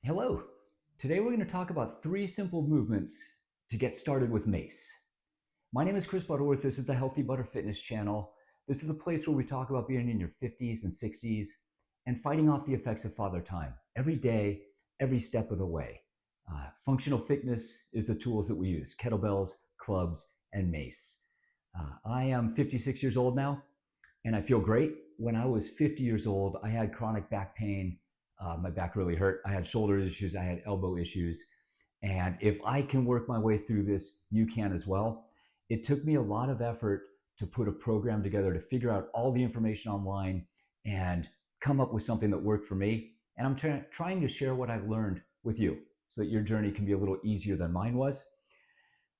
Hello. Today we're going to talk about 3 simple movements to get started with Mace. My name is Chris Butterworth. This is the Healthy Butter Fitness channel. This is the place where we talk about being in your 50s and 60s and fighting off the effects of father time every day, every step of the way. Functional fitness is the tools that we use: kettlebells, clubs, and Mace. I am 56 years old now, and I feel great. When I was 50 years old, I had chronic back pain. My back really hurt. I had shoulder issues. I had elbow issues. And if I can work my way through this, you can as well. It took me a lot of effort to put a program together to figure out all the information online and come up with something that worked for me. And I'm trying to share what I've learned with you so that your journey can be a little easier than mine was.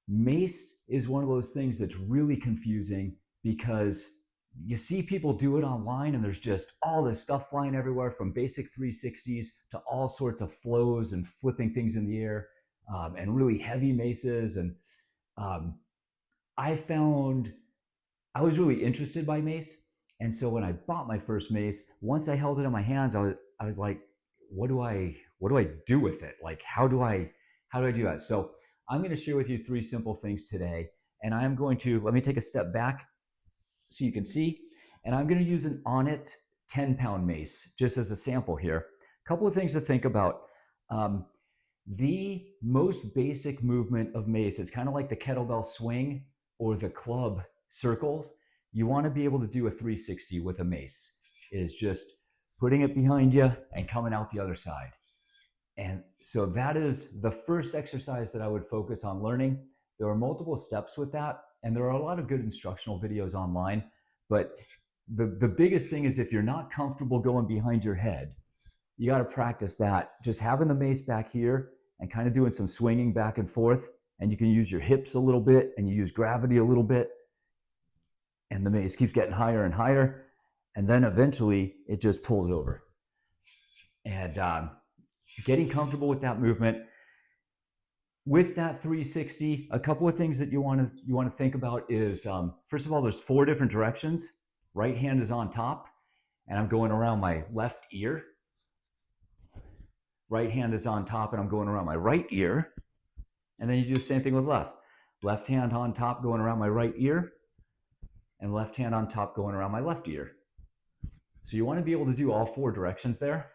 Mace is one of those things that's really confusing because you see people do it online and there's just all this stuff flying everywhere, from basic 360s to all sorts of flows and flipping things in the air, and really heavy maces. And um, I found I was really interested by Mace. And so when I bought my first Mace, once I held it in my hands, I was like, what do I do with it? Like, how do I do that? So I'm going to share with you 3 simple things today. And I'm going to, let me take a step back so you can see. And I'm going to use an Onnit 10-pound mace just as a sample here. A couple of things to think about. The most basic movement of mace, it's kind of like the kettlebell swing or the club circles. You want to be able to do a 360 with a mace. Is just putting it behind you and coming out the other side. And so that is the first exercise that I would focus on learning. There are multiple steps with that, and there are a lot of good instructional videos online. But the biggest thing is, if you're not comfortable going behind your head, you got to practice that. Just having the mace back here and kind of doing some swinging back and forth, and you can use your hips a little bit and you use gravity a little bit, and the mace keeps getting higher and higher, and then eventually it just pulls over. And getting comfortable with that movement. With that 360, a couple of things that you want to think about is, first of all, there's 4 different directions. Right hand is on top, and I'm going around my left ear. Right hand is on top, and I'm going around my right ear. And then you do the same thing with left. Left hand on top, going around my right ear, and left hand on top, going around my left ear. So you want to be able to do all 4 directions there.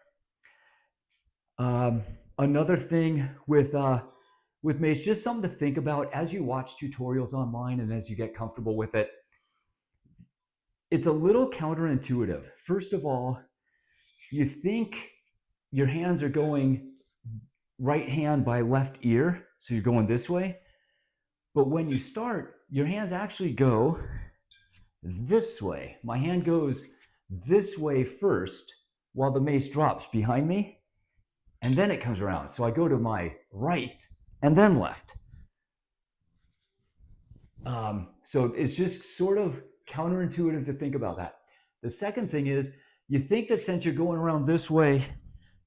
Another thing with Mace, just something to think about as you watch tutorials online and as you get comfortable with it. It's a little counterintuitive. First of all, you think your hands are going right hand by left ear, so you're going this way. But when you start, your hands actually go this way. My hand goes this way first while the mace drops behind me, and then it comes around. So I go to my right and then left. So it's just sort of counterintuitive to think about that. The second thing is, you think that since you're going around this way,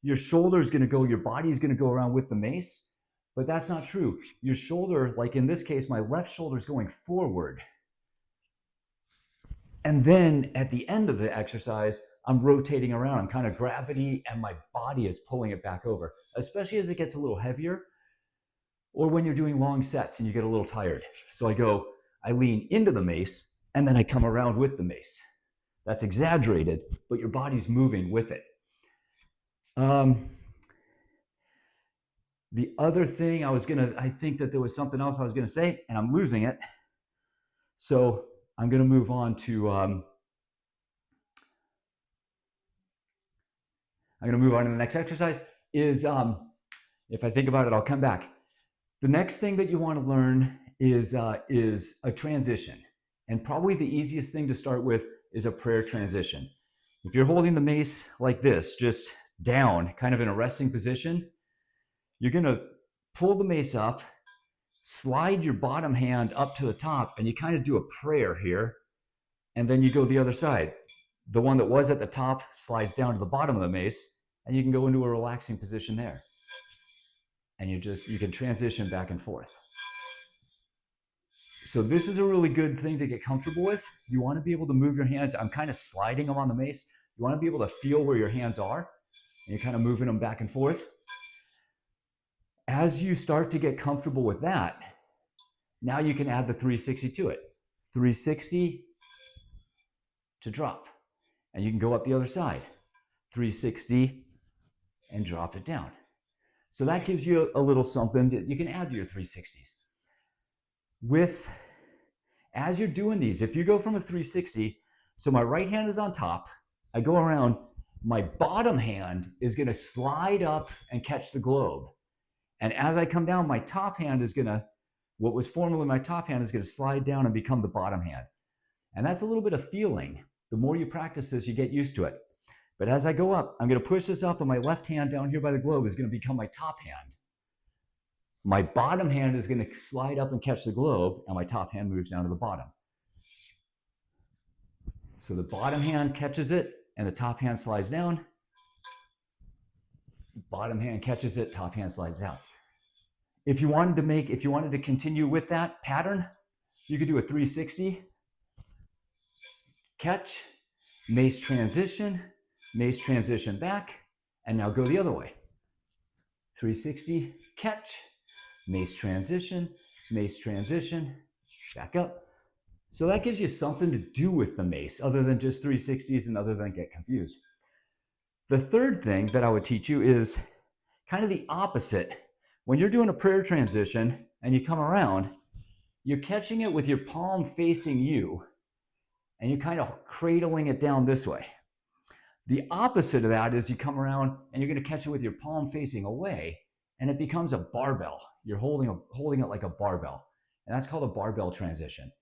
your shoulder is going to go, your body is going to go around with the mace, but that's not true. Your shoulder, like in this case, my left shoulder is going forward. And then at the end of the exercise, I'm rotating around. I'm kind of gravity, and my body is pulling it back over, especially as it gets a little heavier, or when you're doing long sets and you get a little tired. So I lean into the mace, and then I come around with the mace. That's exaggerated, but your body's moving with it. The other thing I think that there was something else I was going to say, and I'm losing it. So I'm going to move on to the next exercise. Is if I think about it, I'll come back. The next thing that you want to learn is a transition, and probably the easiest thing to start with is a prayer transition. If you're holding the mace like this, just down, kind of in a resting position, you're going to pull the mace up, slide your bottom hand up to the top, and you kind of do a prayer here, and then you go the other side. The one that was at the top slides down to the bottom of the mace, and you can go into a relaxing position there. And you can transition back and forth. So this is a really good thing to get comfortable with. You want to be able to move your hands. I'm kind of sliding them on the mace. You want to be able to feel where your hands are, and you're kind of moving them back and forth. As you start to get comfortable with that, now you can add the 360 to it. 360 to drop. And you can go up the other side. 360 and drop it down. So that gives you a little something that you can add to your 360s. As you're doing these, if you go from a 360, so my right hand is on top, I go around, my bottom hand is going to slide up and catch the globe. And as I come down, my top hand is going to, what was formerly my top hand is going to slide down and become the bottom hand. And that's a little bit of feeling. The more you practice this, you get used to it. But as I go up, I'm going to push this up, and my left hand down here by the globe is going to become my top hand. My bottom hand is going to slide up and catch the globe, and my top hand moves down to the bottom. So the bottom hand catches it, and the top hand slides down. Bottom hand catches it, top hand slides down. If you wanted to continue with that pattern, you could do a 360, catch, mace transition back, and now go the other way. 360, catch, mace transition, back up. So that gives you something to do with the mace other than just 360s and other than get confused. The third thing that I would teach you is kind of the opposite. When you're doing a prayer transition and you come around, you're catching it with your palm facing you, and you're kind of cradling it down this way. The opposite of that is you come around and you're going to catch it with your palm facing away, and it becomes a barbell. You're holding it like a barbell, and that's called a barbell transition.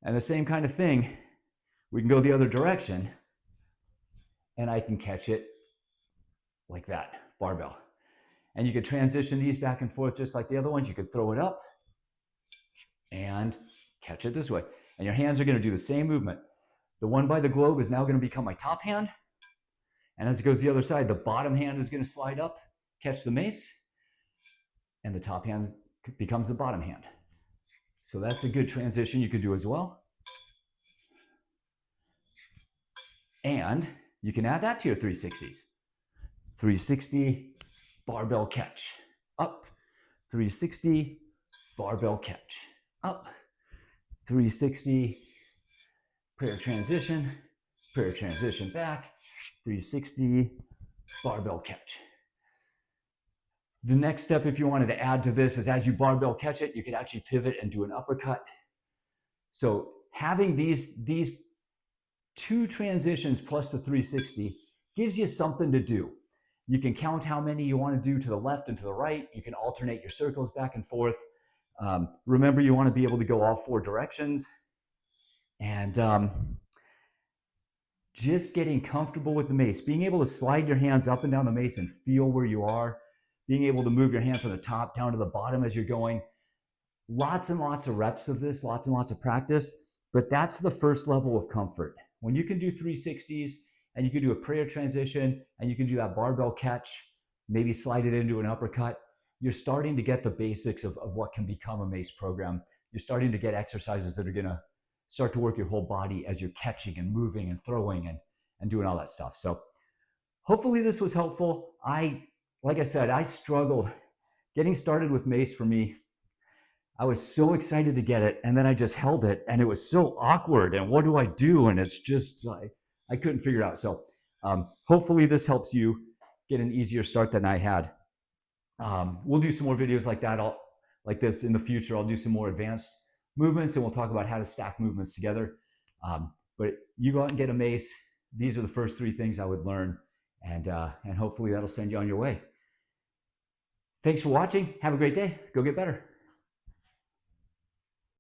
And the same kind of thing, we can go the other direction, and I can catch it like that, barbell. And you could transition these back and forth just like the other ones. You could throw it up and catch it this way. And your hands are going to do the same movement. The one by the globe is now going to become my top hand. And as it goes the other side, the bottom hand is going to slide up, catch the mace, and the top hand becomes the bottom hand. So that's a good transition you could do as well. And you can add that to your 360s. 360, barbell catch, up. 360, barbell catch, up. 360, prayer transition back. 360, barbell catch. The next step, if you wanted to add to this, is as you barbell catch it, you could actually pivot and do an uppercut. So having these two transitions plus the 360 gives you something to do. You can count how many you want to do to the left and to the right. You can alternate your circles back and forth. Remember, you want to be able to go all four directions. And just getting comfortable with the mace, being able to slide your hands up and down the mace and feel where you are, being able to move your hand from the top down to the bottom as you're going. Lots and lots of reps of this, lots and lots of practice, but that's the first level of comfort. When you can do 360s and you can do a prayer transition and you can do that barbell catch, maybe slide it into an uppercut, you're starting to get the basics of what can become a mace program. You're starting to get exercises that are going to start to work your whole body as you're catching and moving and throwing and doing all that stuff. So hopefully this was helpful. Like I said, I struggled getting started with mace. For me, I was so excited to get it, and then I just held it, and it was so awkward, and what do I do? And it's just, I couldn't figure it out. So hopefully this helps you get an easier start than I had. We'll do some more videos like that, like this in the future. I'll do some more advanced movements, and we'll talk about how to stack movements together. But you go out and get a mace. These are the first three things I would learn, and hopefully that'll send you on your way. Thanks for watching. Have a great day. Go get better.